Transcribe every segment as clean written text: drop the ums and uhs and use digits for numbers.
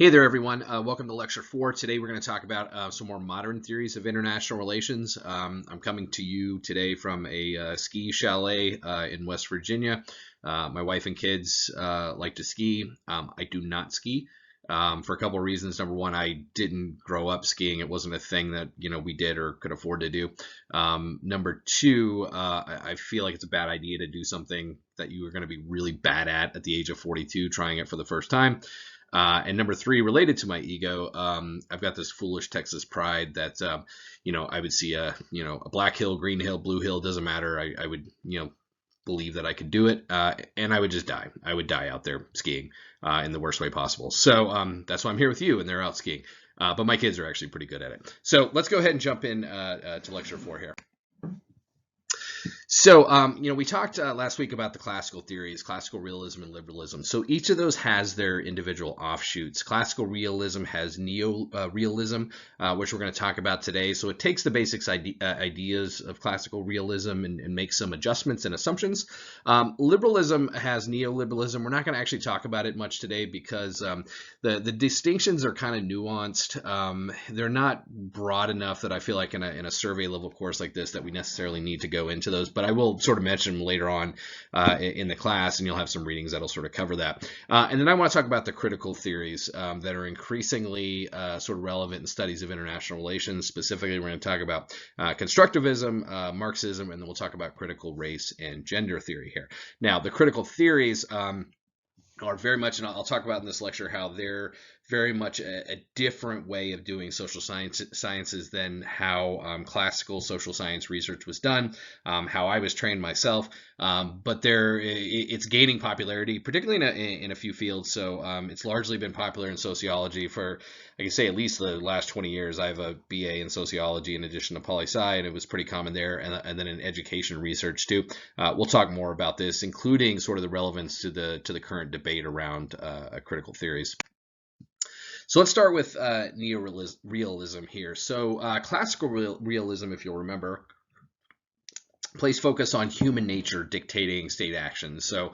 Hey there, everyone. Welcome to Lecture 4. Today we're going to talk about some more modern theories of international relations. I'm coming to you today from a ski chalet in West Virginia. My wife and kids like to ski. I do not ski for a couple of reasons. Number one, I didn't grow up skiing. It wasn't a thing that we did or could afford to do. Number two, I feel like it's a bad idea to do something that you are going to be really bad at the age of 42, trying it for the first time. And number three, related to my ego, I've got this foolish Texas pride that, I would see a black hill, green hill, blue hill, doesn't matter. I would, believe that I could do it, and I would just die. I would die out there skiing in the worst way possible. So that's why I'm here with you, and they're out skiing. But my kids are actually pretty good at it. So let's go ahead and jump in to Lecture 4 here. So, we talked last week about the classical theories, classical realism and liberalism. So each of those has their individual offshoots. Classical realism has neorealism, which we're going to talk about today. So it takes the basic ideas of classical realism and makes some adjustments and assumptions. Liberalism has neoliberalism. We're not going to actually talk about it much today because the distinctions are kind of nuanced. They're not broad enough that I feel like in a survey level course like this that we necessarily need to go into those, but I will sort of mention them later on in the class, and you'll have some readings that'll sort of cover that. And then I want to talk about the critical theories that are increasingly sort of relevant in studies of international relations. Specifically, we're going to talk about Constructivism, Marxism, and then we'll talk about critical race and gender theory here. Now, the critical theories are very much, and I'll talk about in this lecture how they're very much a different way of doing social sciences than how classical social science research was done, how I was trained myself. But it's gaining popularity, particularly in a few fields. So it's largely been popular in sociology for, I can say, at least the last 20 years. I have a BA in sociology in addition to poli-sci, and it was pretty common there, and then in education research too. We'll talk more about this, including sort of the relevance to the current debate around critical theories. So let's start with neorealism here. So classical realism, if you'll remember, placed focus on human nature dictating state actions. So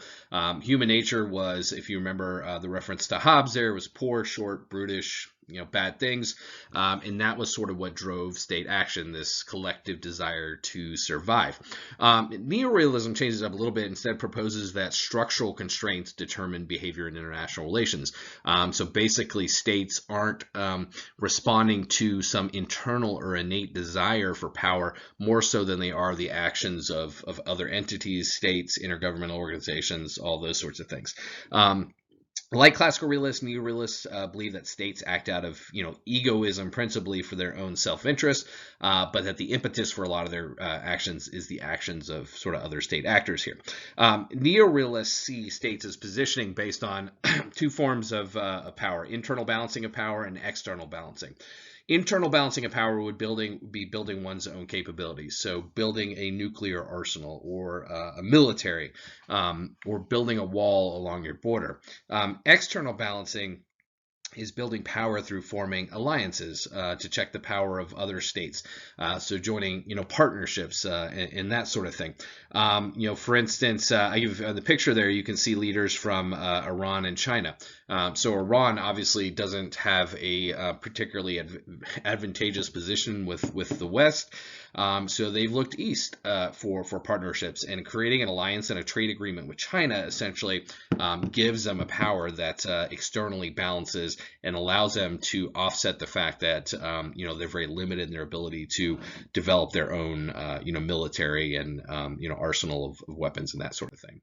human nature was, if you remember the reference to Hobbes there, was poor, short, brutish, bad things. And that was sort of what drove state action, this collective desire to survive. Neorealism changes up a little bit, instead proposes that structural constraints determine behavior in international relations. So basically states aren't responding to some internal or innate desire for power more so than they are the actions of other entities, states, intergovernmental organizations, all those sorts of things. Like classical realists, neorealists believe that states act out of, egoism principally for their own self-interest, but that the impetus for a lot of their actions is the actions of sort of other state actors here. Neorealists see states as positioning based on two forms of power: internal balancing of power and external balancing. Internal balancing of power would be building one's own capabilities. So building a nuclear arsenal or a military, or building a wall along your border. External balancing is building power through forming alliances to check the power of other states. So joining, partnerships and that sort of thing. For instance, I give the picture there, you can see leaders from Iran and China. So Iran obviously doesn't have a particularly advantageous position with the West. So they've looked east for partnerships, and creating an alliance and a trade agreement with China essentially gives them a power that externally balances and allows them to offset the fact that they're very limited in their ability to develop their own military and arsenal of weapons and that sort of thing.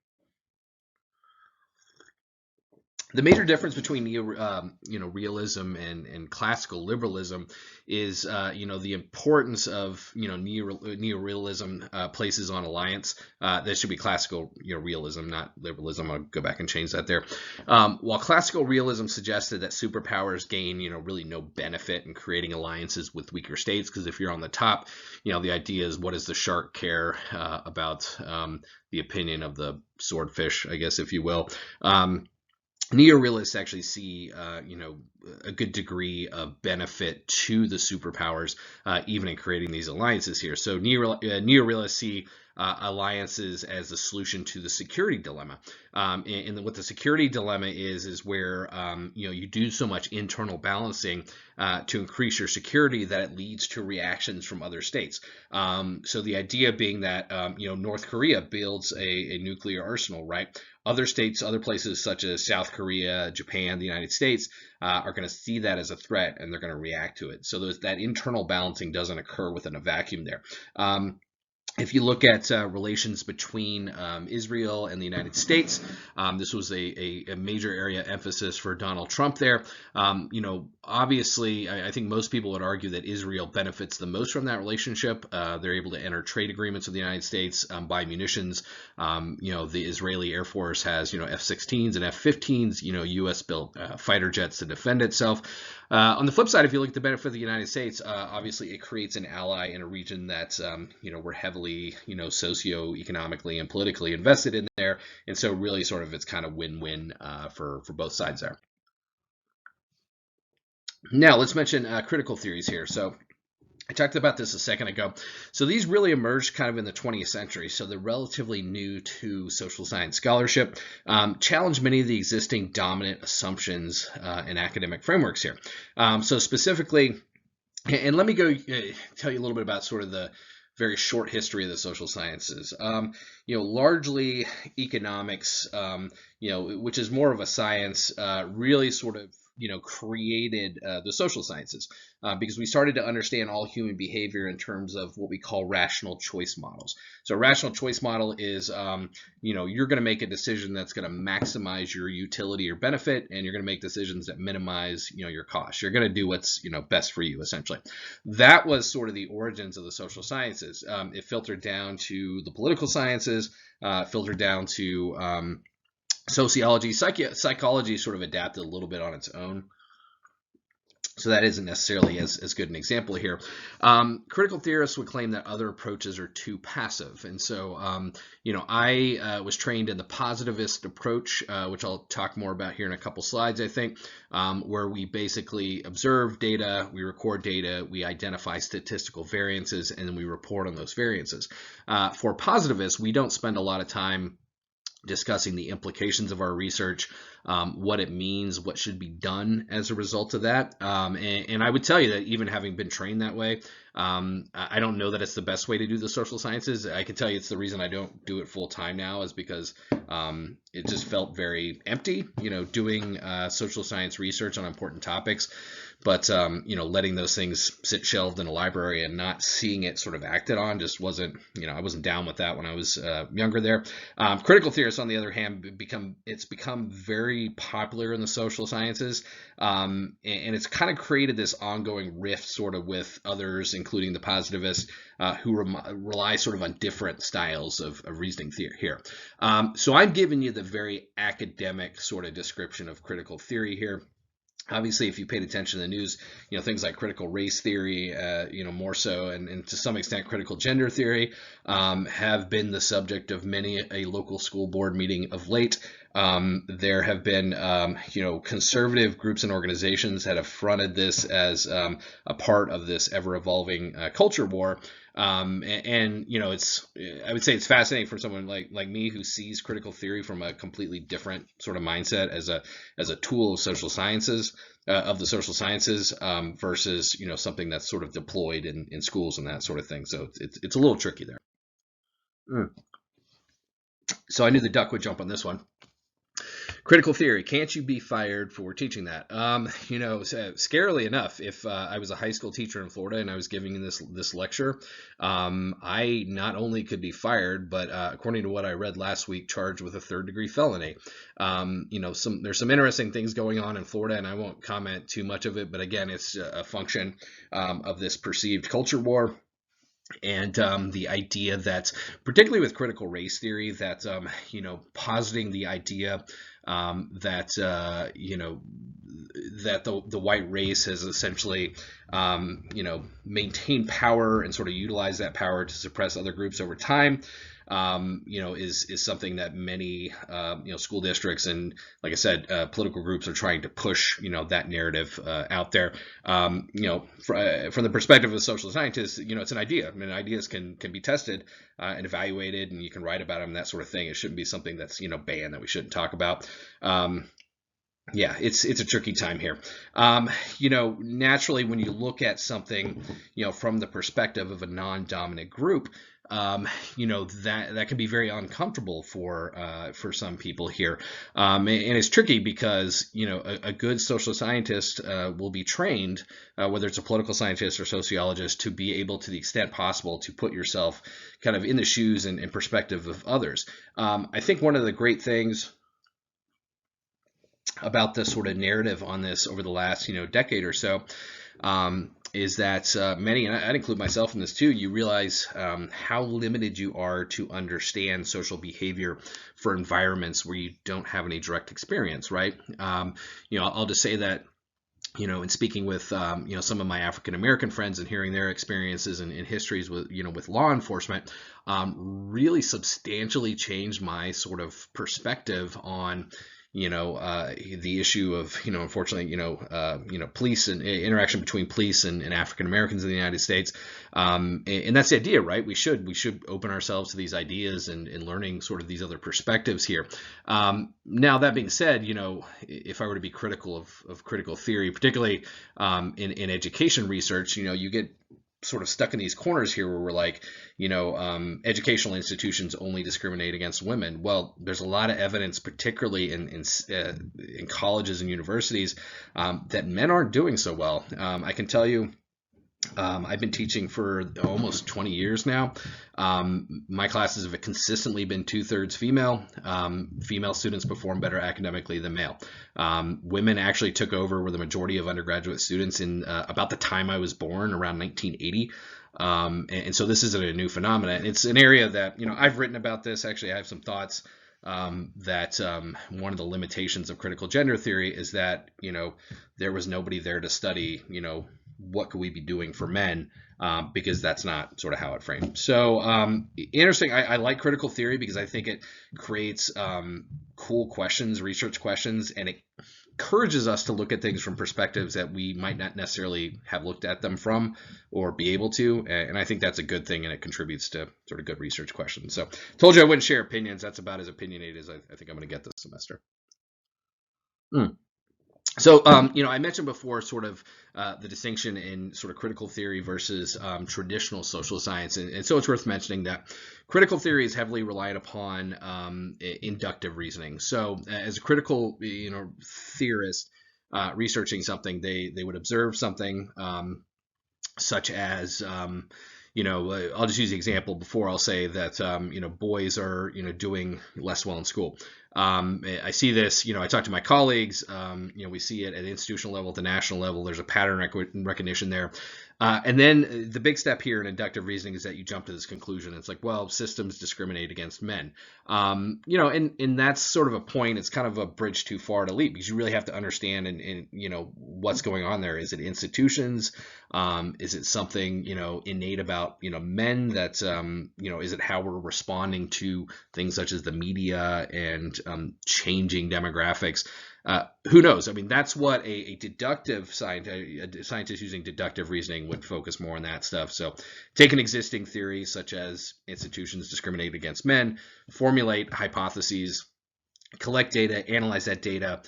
The major difference between realism and classical liberalism is the importance of neorealism places on alliance. That should be classical realism, not liberalism. I'll go back and change that there. While classical realism suggested that superpowers gain really no benefit in creating alliances with weaker states, because if you're on the top, the idea is, what does the shark care about the opinion of the swordfish, I guess, if you will. Neorealists actually see, a good degree of benefit to the superpowers, even in creating these alliances here. So neorealists see alliances as the solution to the security dilemma. And what the security dilemma is where you do so much internal balancing to increase your security that it leads to reactions from other states. So the idea being that North Korea builds a nuclear arsenal, right? Other states, other places such as South Korea, Japan, the United States are going to see that as a threat, and they're going to react to it. So that internal balancing doesn't occur within a vacuum there. If you look at relations between Israel and the United States, this was a major area of emphasis for Donald Trump there. Obviously, I think most people would argue that Israel benefits the most from that relationship. They're able to enter trade agreements with the United States, buy munitions. The Israeli Air Force has, F-16s and F-15s, U.S.-built fighter jets to defend itself. On the flip side, if you look at the benefit of the United States, obviously it creates an ally in a region that we're heavily, socioeconomically and politically invested in there, and so really sort of it's kind of win-win for both sides there. Now let's mention critical theories here. So I talked about this a second ago. So these really emerged kind of in the 20th century. So they're relatively new to social science scholarship, challenge many of the existing dominant assumptions in academic frameworks here. So specifically, and let me go tell you a little bit about sort of the very short history of the social sciences. Largely economics, which is more of a science, really sort of created the social sciences because we started to understand all human behavior in terms of what we call rational choice models. So a rational choice model is, you're going to make a decision that's going to maximize your utility or benefit, and you're going to make decisions that minimize, your cost. You're going to do what's, best for you, essentially. That was sort of the origins of the social sciences. It filtered down to the political sciences, filtered down to sociology. Psychology sort of adapted a little bit on its own. So that isn't necessarily as good an example here. Critical theorists would claim that other approaches are too passive. And so, I was trained in the positivist approach, which I'll talk more about here in a couple slides, I think, where we basically observe data, we record data, we identify statistical variances, and then we report on those variances. For positivists, we don't spend a lot of time discussing the implications of our research, what it means, what should be done as a result of that. And I would tell you that even having been trained that way, I don't know that it's the best way to do the social sciences. I can tell you it's the reason I don't do it full time now is because it just felt very empty, doing social science research on important topics. But, letting those things sit shelved in a library and not seeing it sort of acted on just wasn't, I wasn't down with that when I was younger there. Critical theorists, on the other hand, it's become very popular in the social sciences. And it's kind of created this ongoing rift sort of with others, including the positivists, who rely sort of on different styles of reasoning theory here. So I'm giving you the very academic sort of description of critical theory here. Obviously, if you paid attention to the news, things like critical race theory, more so, and to some extent critical gender theory, have been the subject of many a local school board meeting of late. There have been, conservative groups and organizations that have fronted this as a part of this ever-evolving culture war. It's, I would say it's fascinating for someone like me who sees critical theory from a completely different sort of mindset as a tool of social sciences, versus, something that's sort of deployed in schools and that sort of thing. So it's a little tricky there. So I knew the duck would jump on this one. Critical theory, can't you be fired for teaching that? Scarily enough, if I was a high school teacher in Florida and I was giving this lecture, I not only could be fired, but according to what I read last week, charged with a third-degree felony. There's some interesting things going on in Florida, and I won't comment too much of it, but again, it's a function of this perceived culture war. And the idea that, particularly with critical race theory, that, positing the idea that the white race has essentially, maintained power and sort of utilized that power to suppress other groups over time. is something that many school districts and, like I said, political groups are trying to push that narrative out there. From the perspective of social scientists, it's an idea. I mean, ideas can be tested and evaluated, and you can write about them, that sort of thing. It shouldn't be something that's banned, that we shouldn't talk about. Yeah, it's a tricky time here. Naturally, when you look at something, from the perspective of a non-dominant group, that can be very uncomfortable for some people here, and it's tricky because a good social scientist will be trained, whether it's a political scientist or sociologist, to be able, to the extent possible, to put yourself kind of in the shoes and perspective of others. I think one of the great things about this sort of narrative on this over the last decade or so is that many, and I'd include myself in this too, you realize how limited you are to understand social behavior for environments where you don't have any direct experience, right? I'll just say that in speaking with some of my African American friends and hearing their experiences and histories with law enforcement, really substantially changed my sort of perspective on the issue of, unfortunately, police and interaction between police and African Americans in the United States. And that's the idea, right? We should open ourselves to these ideas and learning sort of these other perspectives here. Now, that being said, if I were to be critical of critical theory, particularly in education research, you get sort of stuck in these corners here where we're like, educational institutions only discriminate against women. Well, there's a lot of evidence, particularly in colleges and universities, that men aren't doing so well. I can tell you, I've been teaching for almost 20 years now. My classes have consistently been 2/3 female. Female students perform better academically than male. Women actually took over with the majority of undergraduate students in about the time I was born, around 1980. And so this isn't a new phenomenon. It's an area that, I've written about this. Actually, I have some thoughts that one of the limitations of critical gender theory is that, there was nobody there to study, what could we be doing for men, because that's not sort of how it framed. So interesting. I like critical theory because I think it creates cool questions, research questions, and it encourages us to look at things from perspectives that we might not necessarily have looked at them from or be able to. And I think that's a good thing, and it contributes to sort of good research questions. So told you I wouldn't share opinions. That's about as opinionated as I think I'm going to get this semester. So, I mentioned before sort of the distinction in sort of critical theory versus traditional social science. And so it's worth mentioning that critical theory is heavily reliant upon inductive reasoning. So as a critical, theorist researching something, they would observe something such as, I'll just use the example before. I'll say that, boys are, doing less well in school. I see this, I talk to my colleagues, we see it at the institutional level, at the national level. There's a pattern recognition there. And then the big step here in inductive reasoning is that you jump to this conclusion. It's like, well, systems discriminate against men. And that's sort of a point. It's kind of a bridge too far to leap, because you really have to understand and what's going on there. Is it institutions? Is it something, innate about, men that, is it how we're responding to things such as the media and changing demographics? Who knows? I mean, that's what a deductive scientist, a scientist using deductive reasoning would focus more on that stuff. So take an existing theory such as institutions discriminate against men, formulate hypotheses, collect data, analyze that data,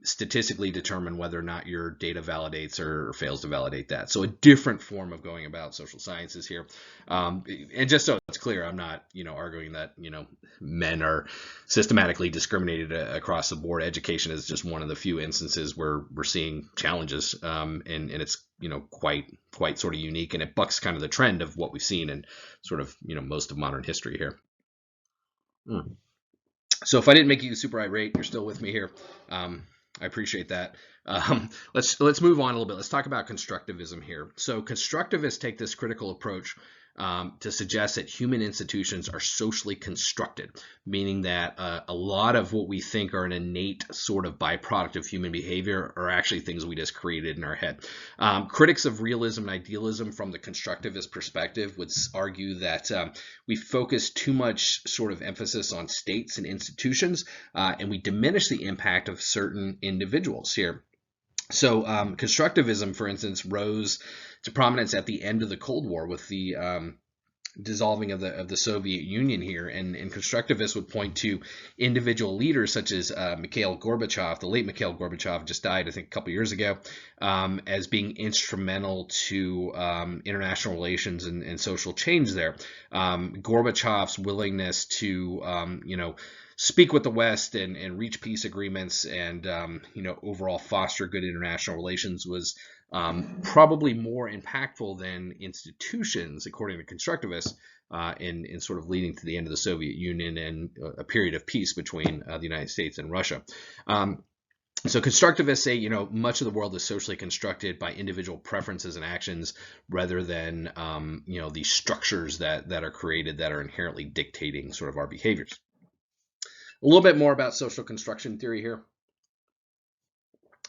statistically determine whether or not your data validates or fails to validate that. So a different form of going about social sciences here. And just so it's clear, I'm not, arguing that, men are systematically discriminated across the board. Education is just one of the few instances where we're seeing challenges, and it's, quite sort of unique, and it bucks kind of the trend of what we've seen in sort of, most of modern history here. So if I didn't make you super irate, you're still with me here. I appreciate that. Let's move on a little bit. Let's talk about constructivism here. So constructivists take this critical approach to suggest that human institutions are socially constructed, meaning that a lot of what we think are an innate sort of byproduct of human behavior are actually things we just created in our head. Critics of realism and idealism from the constructivist perspective would argue that we focus too much sort of emphasis on states and institutions, and we diminish the impact of certain individuals here. So constructivism, for instance, rose to prominence at the end of the Cold War with the dissolving of the Soviet Union here, and constructivists would point to individual leaders such as Mikhail Gorbachev, the late Mikhail Gorbachev, just died I think a couple years ago, as being instrumental to international relations and social change there. Gorbachev's willingness to speak with the West and reach peace agreements and overall foster good international relations was probably more impactful than institutions, according to constructivists, in sort of leading to the end of the Soviet Union and a period of peace between the United States and Russia. So constructivists say, much of the world is socially constructed by individual preferences and actions rather than, these structures that are created that are inherently dictating sort of our behaviors. A little bit more about social construction theory here.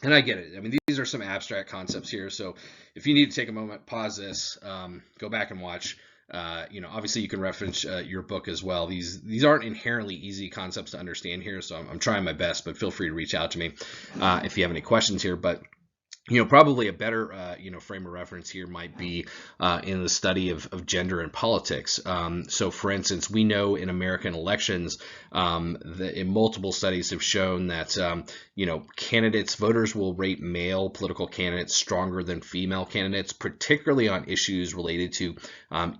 And I get it. I mean, these are some abstract concepts here. So if you need to take a moment, pause this, go back and watch. Obviously you can reference your book as well. These aren't inherently easy concepts to understand here, so I'm trying my best, but feel free to reach out to me if you have any questions here. But probably a better, frame of reference here might be in the study of gender and politics. So, for instance, we know in American elections that in multiple studies have shown that, voters will rate male political candidates stronger than female candidates, particularly on issues related to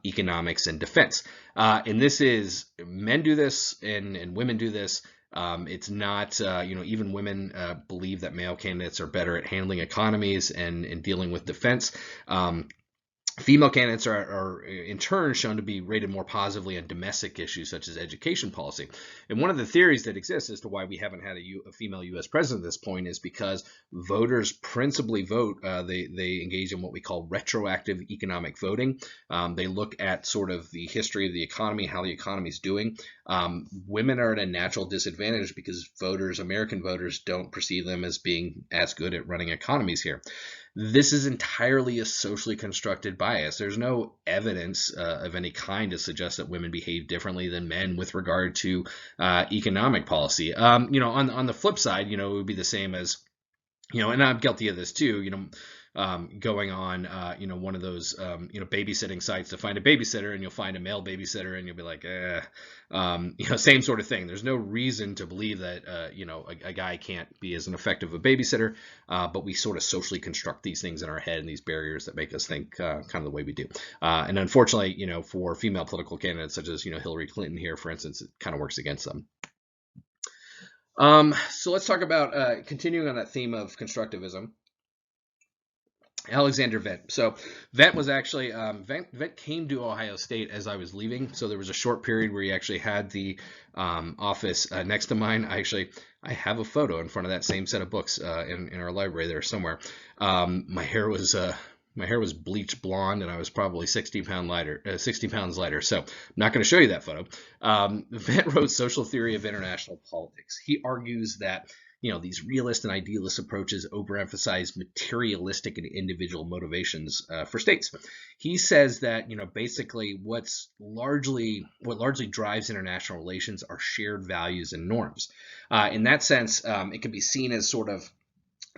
economics and defense. And this is, men do this and women do this. It's not, even women believe that male candidates are better at handling economies and dealing with defense. Female candidates are in turn shown to be rated more positively on domestic issues such as education policy. And one of the theories that exists as to why we haven't had a female U.S. president at this point is because voters principally vote, they engage in what we call retroactive economic voting. They look at sort of the history of the economy, how the economy is doing. Women are at a natural disadvantage because American voters don't perceive them as being as good at running economies here. This is entirely a socially constructed bias. There's no evidence of any kind to suggest that women behave differently than men with regard to economic policy. On the flip side, it would be the same as, and I'm guilty of this too, going on, one of those, babysitting sites to find a babysitter, and you'll find a male babysitter and you'll be like, same sort of thing. There's no reason to believe that, a guy can't be as an effective a babysitter, but we sort of socially construct these things in our head and these barriers that make us think kind of the way we do. And unfortunately, for female political candidates such as, Hillary Clinton here, for instance, it kind of works against them. So let's talk about continuing on that theme of constructivism. Alexander Wendt. So Wendt was actually, Wendt came to Ohio State as I was leaving. So there was a short period where he actually had the office next to mine. I have a photo in front of that same set of books in our library there somewhere. My hair was bleached blonde, and I was probably 60 pounds lighter. So I'm not going to show you that photo. Wendt wrote Social Theory of International Politics. He argues that these realist and idealist approaches overemphasize materialistic and individual motivations for states. He says that, basically what largely drives international relations are shared values and norms. In that sense, it can be seen as sort of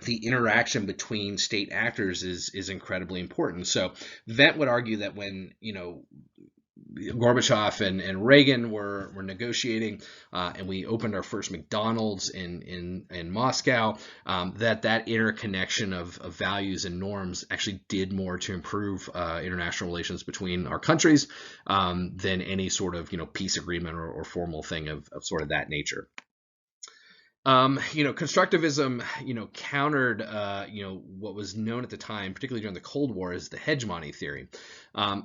the interaction between state actors is incredibly important. So Wendt would argue that when, Gorbachev and Reagan were negotiating, and we opened our first McDonald's in Moscow, that interconnection of values and norms actually did more to improve international relations between our countries than any sort of peace agreement or formal thing of sort of that nature. Constructivism, countered, what was known at the time, particularly during the Cold War, as the hegemony theory.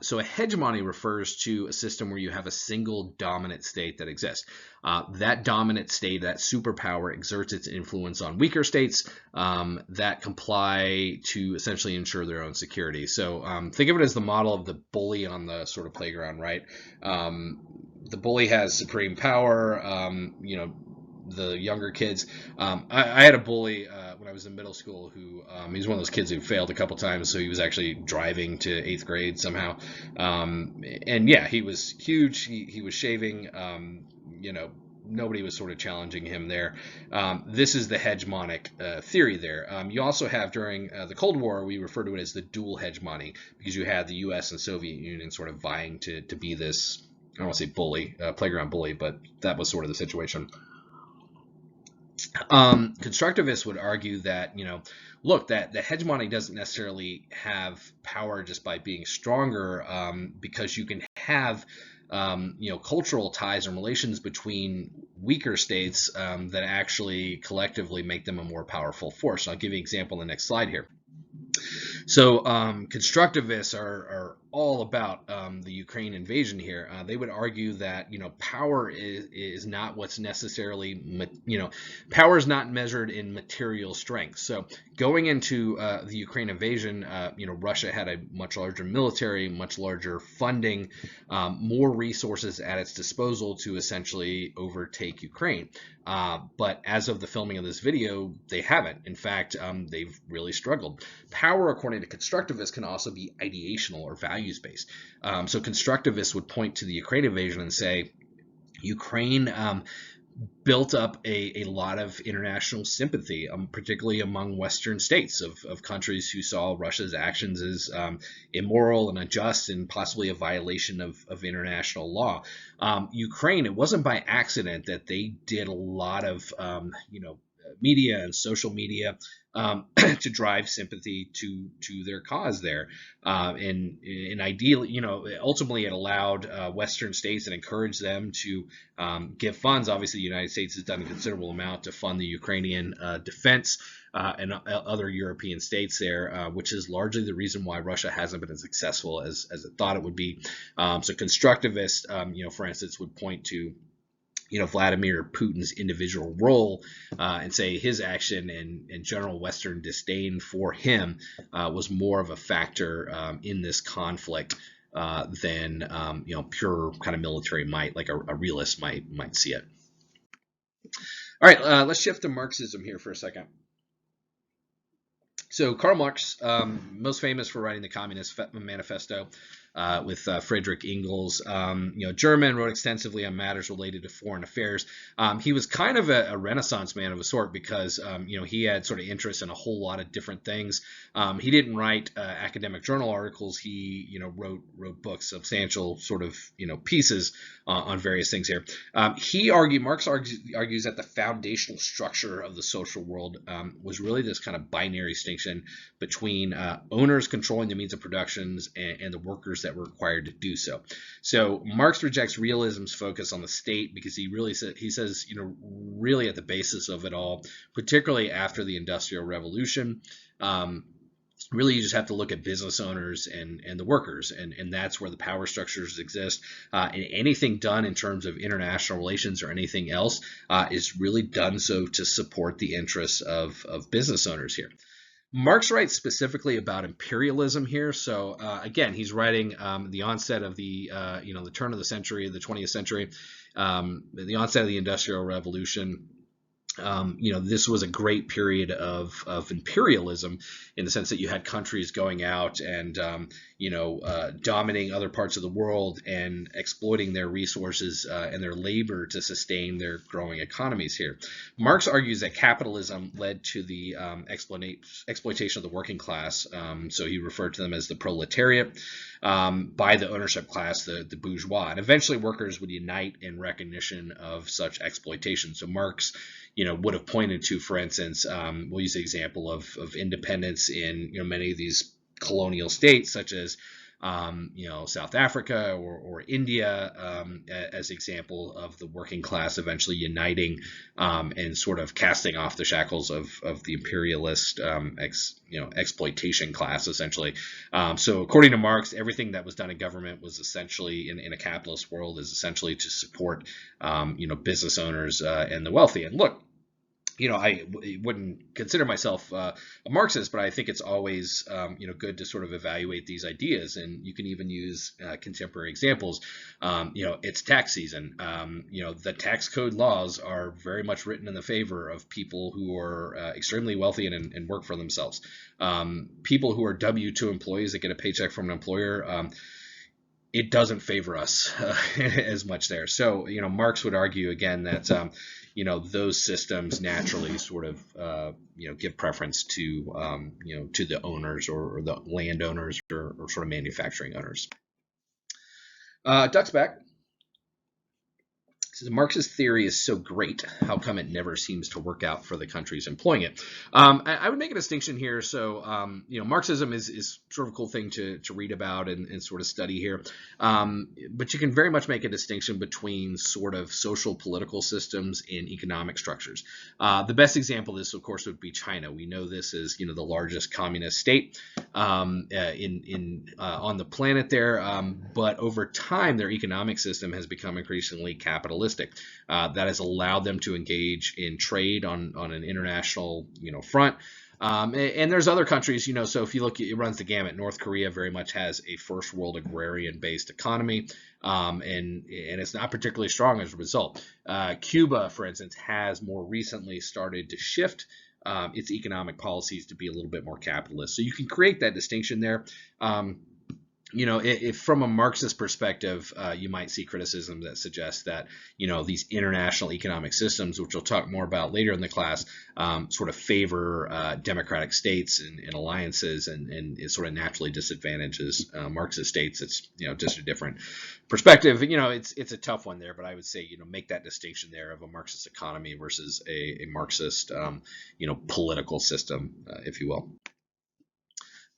So a hegemony refers to a system where you have a single dominant state that exists. That dominant state, that superpower, exerts its influence on weaker states that comply to essentially ensure their own security. So think of it as the model of the bully on the sort of playground, right? The bully has supreme power, the younger kids. I had a bully when I was in middle school who he was one of those kids who failed a couple times, so he was actually driving to 8th grade somehow. And yeah, he was huge. He was shaving. Nobody was sort of challenging him there. This is the hegemonic theory there. You also have during the Cold War, we refer to it as the dual hegemony, because you had the U.S. and Soviet Union sort of vying to be this, I don't want to say bully, playground bully, but that was sort of the situation. Constructivists would argue that, look, that the hegemony doesn't necessarily have power just by being stronger, because you can have, cultural ties and relations between weaker states that actually collectively make them a more powerful force. And I'll give you an example in the next slide here. So constructivists are all about the Ukraine invasion here. They would argue that power is not what's necessarily power is not measured in material strength. So going into the Ukraine invasion, Russia had a much larger military, much larger funding, more resources at its disposal to essentially overtake Ukraine. But as of the filming of this video, they haven't. In fact, they've really struggled. Power, according to constructivists, can also be ideational or values-based. So constructivists would point to the Ukraine invasion and say, Ukraine built up a lot of international sympathy, particularly among Western states of countries who saw Russia's actions as immoral and unjust and possibly a violation of international law. Ukraine, it wasn't by accident that they did a lot of media and social media to drive sympathy to their cause there, and ideally, ultimately it allowed Western states and encouraged them to give funds. Obviously, the United States has done a considerable amount to fund the Ukrainian defense and other European states there, which is largely the reason why Russia hasn't been as successful as it thought it would be. So constructivists, for instance, would point to Vladimir Putin's individual role and say his action and general Western disdain for him was more of a factor in this conflict than pure kind of military might, like a realist might see it. All right, let's shift to Marxism here for a second. So Karl Marx, most famous for writing the Communist Manifesto, with Friedrich Engels, German, wrote extensively on matters related to foreign affairs. He was kind of a Renaissance man of a sort because, he had sort of interest in a whole lot of different things. He didn't write academic journal articles. He, wrote books, substantial sort of, pieces on various things here. Marx argues that the foundational structure of the social world was really this kind of binary distinction between owners controlling the means of productions and the workers that were required to do so. So Marx rejects realism's focus on the state because he says, really at the basis of it all, particularly after the Industrial Revolution, really you just have to look at business owners and the workers, and that's where the power structures exist. And anything done in terms of international relations or anything else is really done so to support the interests of business owners here. Marx writes specifically about imperialism here. So again, he's writing the onset of the the turn of the century, the 20th century, the onset of the Industrial Revolution. This was a great period of imperialism in the sense that you had countries going out and, dominating other parts of the world and exploiting their resources and their labor to sustain their growing economies here. Marx argues that capitalism led to the exploitation of the working class. So he referred to them as the proletariat by the ownership class, the bourgeois. And eventually workers would unite in recognition of such exploitation. So Marx would have pointed to, for instance, we'll use the example of independence in many of these colonial states, such as South Africa or India as example of the working class eventually uniting and sort of casting off the shackles of the imperialist exploitation class, essentially. So according to Marx, everything that was done in government was essentially, in a capitalist world, is essentially to support business owners and the wealthy. And look, I wouldn't consider myself a Marxist, but I think it's always, good to sort of evaluate these ideas. And you can even use contemporary examples. It's tax season. The tax code laws are very much written in the favor of people who are extremely wealthy and work for themselves. People who are W-2 employees that get a paycheck from an employer, it doesn't favor us as much there. So, Marx would argue again that, those systems naturally sort of, give preference to the owners or the landowners or sort of manufacturing owners. Ducks back. The Marxist theory is so great. How come it never seems to work out for the countries employing it? I would make a distinction here. So, Marxism is sort of a cool thing to read about and sort of study here. But you can very much make a distinction between sort of social political systems and economic structures. The best example of this, of course, would be China. We know this as, the largest communist state on the planet there. But over time, their economic system has become increasingly capitalistic. That has allowed them to engage in trade on an international, front. And there's other countries, so if you look, it runs the gamut. North Korea very much has a first world agrarian-based economy, and it's not particularly strong as a result. Cuba, for instance, has more recently started to shift its economic policies to be a little bit more capitalist. So you can create that distinction there. If from a Marxist perspective, you might see criticism that suggests that, these international economic systems, which we'll talk more about later in the class, sort of favor democratic states and alliances and it sort of naturally disadvantages Marxist states. It's, just a different perspective. It's a tough one there, but I would say, make that distinction there of a Marxist economy versus a Marxist, political system, if you will.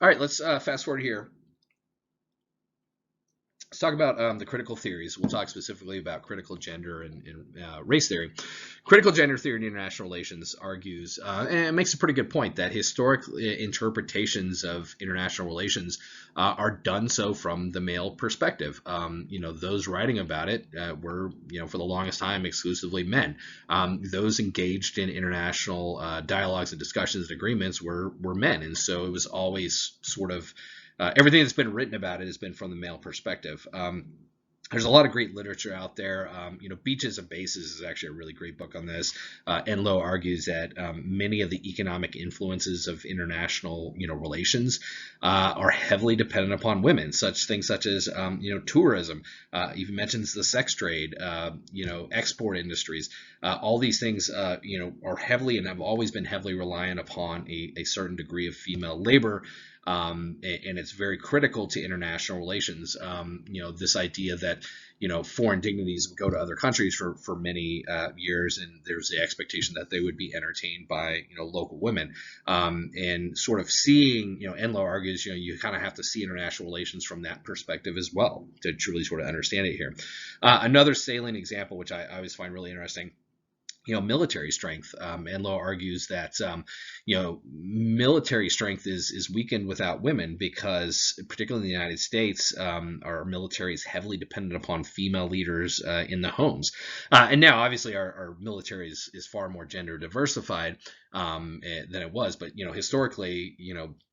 All right, let's fast forward here. Let's talk about the critical theories. We'll talk specifically about critical gender and race theory. Critical gender theory in international relations argues, and it makes a pretty good point, that historic interpretations of international relations are done so from the male perspective. Those writing about it were, for the longest time, exclusively men. Those engaged in international dialogues and discussions and agreements were men. And so it was always sort of everything that's been written about it has been from the male perspective. There's a lot of great literature out there. Beaches and Bases is actually a really great book on this. Enloe argues that many of the economic influences of international, relations are heavily dependent upon women. Things such as, tourism. Even mentions the sex trade. Export industries. All these things, are heavily and have always been heavily reliant upon a certain degree of female labor. And it's very critical to international relations. This idea that, foreign dignities would go to other countries for many years, and there's the expectation that they would be entertained by, local women. And sort of seeing, Enloe argues, you kind of have to see international relations from that perspective as well to truly sort of understand it here. Another salient example, which I always find really interesting, military strength. Enloe argues that, military strength is weakened without women because, particularly in the United States, our military is heavily dependent upon female leaders in the homes. And now, obviously, our military is far more gender diversified than it was. But, historically,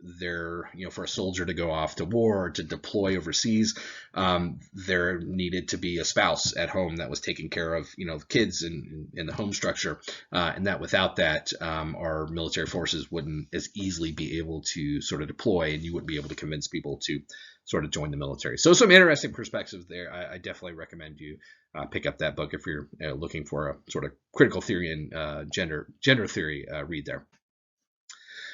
there, for a soldier to go off to war or to deploy overseas, there needed to be a spouse at home that was taking care of, the kids in the home structure, and that without that, our military forces wouldn't as easily be able to sort of deploy, and you wouldn't be able to convince people to sort of join the military. So some interesting perspectives there. I definitely recommend you pick up that book if you're looking for a sort of critical theory and gender theory read there.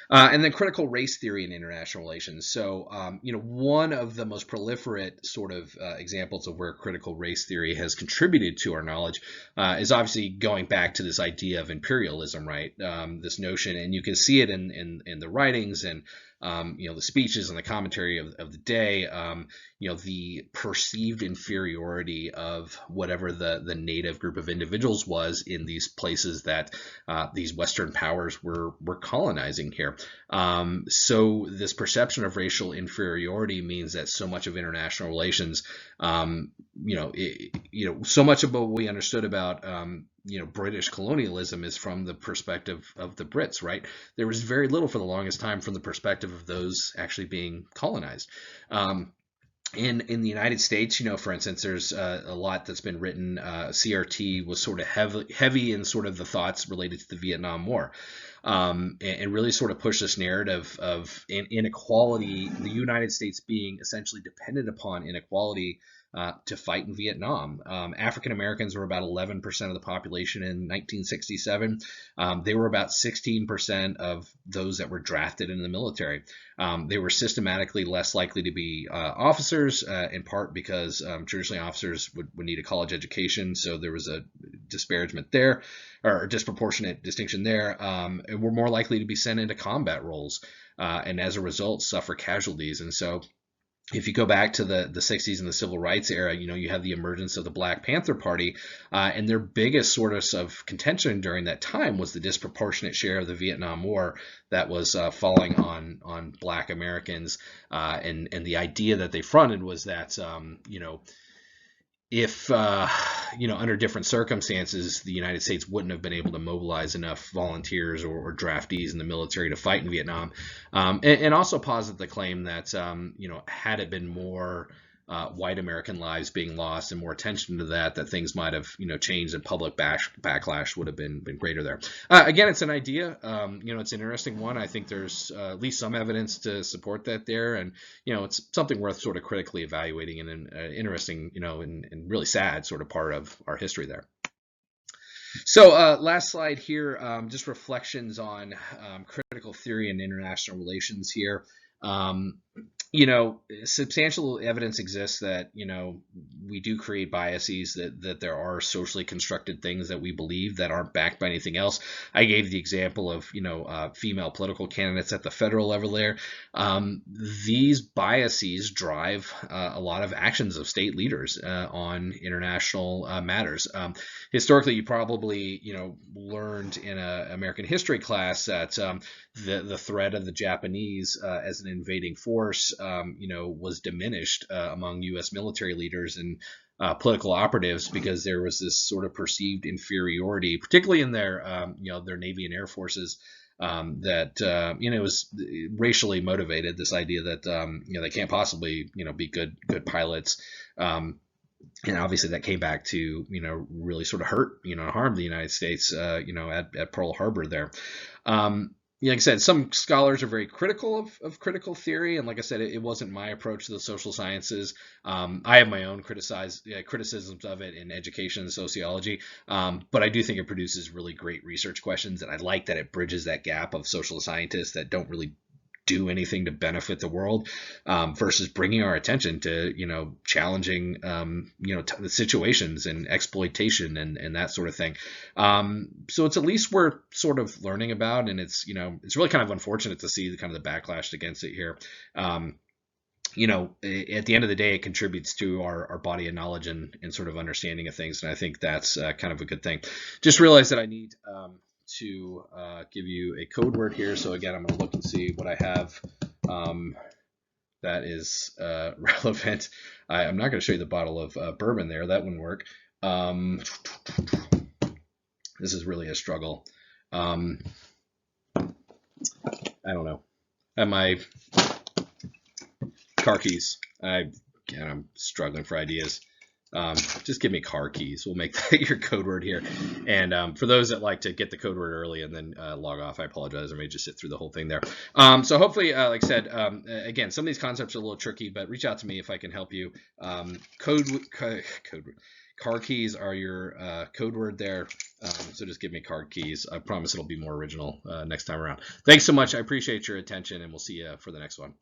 And then critical race theory in international relations. So, one of the most proliferate sort of examples of where critical race theory has contributed to our knowledge is obviously going back to this idea of imperialism, right? This notion, and you can see it in the writings and the speeches and the commentary of the day, the perceived inferiority of whatever the native group of individuals was in these places that these Western powers were colonizing here. So this perception of racial inferiority means that so much of international relations, so much of what we understood about British colonialism is from the perspective of the Brits, right? There was very little for the longest time from the perspective of those actually being colonized. In the United States, for instance, there's a lot that's been written. CRT was sort of heavy in sort of the thoughts related to the Vietnam War, and really sort of pushed this narrative of inequality, the United States being essentially dependent upon inequality to fight in Vietnam. African Americans were about 11% of the population in 1967. They were about 16% of those that were drafted in the military. They were systematically less likely to be officers, in part because traditionally officers would need a college education, so there was a disparagement there, or a disproportionate distinction there, and were more likely to be sent into combat roles, and as a result suffer casualties. And so if you go back to the 60s and the civil rights era, you have the emergence of the Black Panther Party, and their biggest source of contention during that time was the disproportionate share of the Vietnam War that was falling on Black Americans, and the idea that they fronted was that if under different circumstances, the United States wouldn't have been able to mobilize enough volunteers or draftees in the military to fight in Vietnam, and also posit the claim that had it been more white American lives being lost and more attention to that things might have changed, and public backlash would have been greater there. Again, it's an idea. It's an interesting one. I think there's at least some evidence to support that there, and it's something worth sort of critically evaluating, and an interesting and really sad sort of part of our history there. So last slide here, just reflections on critical theory and international relations here. Substantial evidence exists that, we do create biases, that there are socially constructed things that we believe that aren't backed by anything else. I gave the example of, female political candidates at the federal level there. These biases drive a lot of actions of state leaders on international matters. Historically, you probably, learned in an American history class that the threat of the Japanese as an invading force, was diminished among U.S. military leaders and political operatives, because there was this sort of perceived inferiority, particularly in their Navy and Air Forces, that it was racially motivated. This idea that they can't possibly be good pilots. And obviously that came back to, really sort of hurt, harm the United States, at Pearl Harbor there. Like I said, some scholars are very critical of critical theory, and like I said, it wasn't my approach to the social sciences. I have my own criticisms of it in education and sociology, but I do think it produces really great research questions, and I like that it bridges that gap of social scientists that don't really do anything to benefit the world, versus bringing our attention to challenging the situations and exploitation and that sort of thing. So it's at least worth sort of learning about, and it's really kind of unfortunate to see the kind of the backlash against it here. At the end of the day, it contributes to our body of knowledge and sort of understanding of things, and I think that's kind of a good thing. Just realized that I need to give you a code word here. So again, I'm going to look and see what I have that is relevant. I'm not going to show you the bottle of bourbon there. That wouldn't work. This is really a struggle. I don't know. At my car keys. I'm struggling for ideas. Just give me car keys. We'll make that your code word here. And for those that like to get the code word early and then log off, I apologize. I may just sit through the whole thing there. So hopefully, like I said, again, some of these concepts are a little tricky, but reach out to me if I can help you. Car keys are your code word there. So just give me car keys. I promise it'll be more original next time around. Thanks so much. I appreciate your attention, and we'll see you for the next one.